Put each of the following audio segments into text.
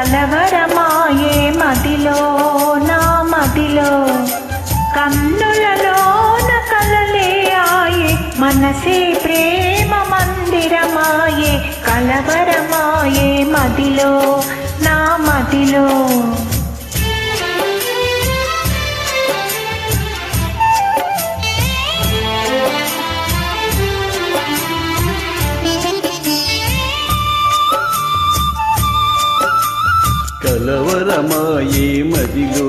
కలవరమాయే మదిలో నా మదిలో కన్నులలోన కలలే ఆయే మనసే ప్రేమ మందిరమాయే కలవరమాయే మదిలో నా మదిలో కలవరమాయే మదిలో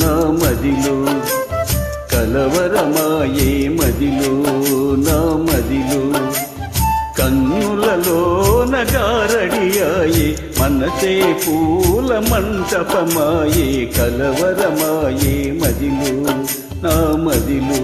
నా మదిలో కలవరమాయే మదిలో నా మదిలో కన్నులలోన గారడియాయే మనసే పూల మంటపమాయే కలవరమాయే మదిలో నా మదిలో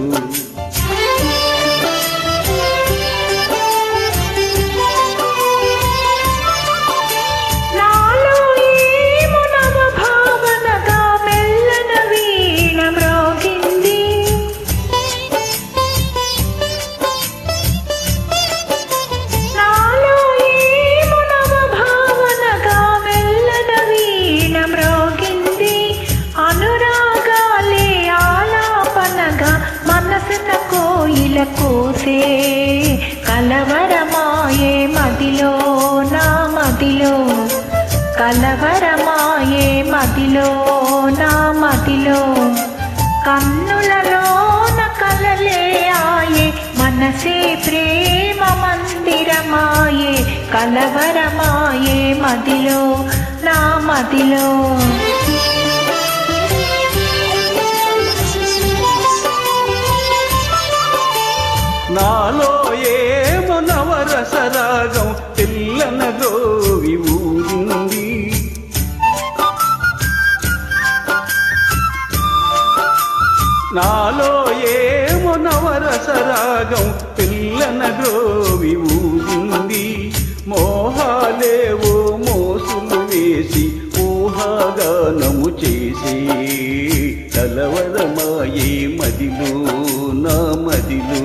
కోసే కలవరమాయే మదిలో నా మదిలో కలవరమాయే మదిలో నా మదిలో కన్నులలోన కలలే ఆయే మనసే ప్రేమ మందిరమాయే కలవరమాయే మదిలో నా మదిలో నాలో ఏమో నవరసరాగం తెల్లన గోవి ఊరింది నాలో ఏమో నవరసరాగం తెల్లన గోవి ఊరింది మోహాలేవో మోసులు వేసి ఊహాగానము చేసి కలవరమాయే మదిలో నా మదిలో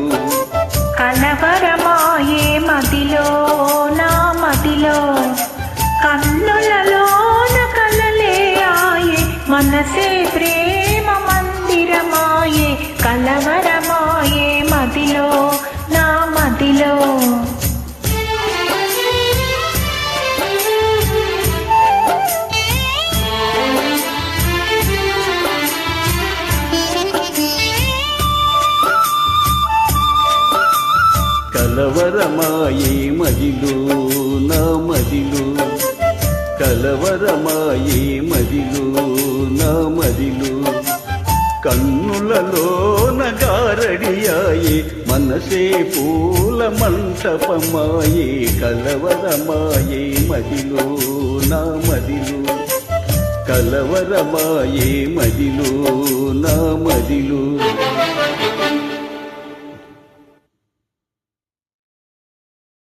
కలవరమాయే మదిలో నా మదిలో కన్నులలోన కలలే ఆయే మనసే ప్రేమ మందిరమాయే కలవరమాయే మదిలో నా మదిలో కలవరమాయే మదిలో నా మదిలో కలవరమాయే మదిలో నా మదిలో కన్నులలోన గారడియాయే మనసే పూల మంటపమాయే కలవరమాయే మదిలో నా మదిలో కలవరమాయే మదిలో నా మదిలో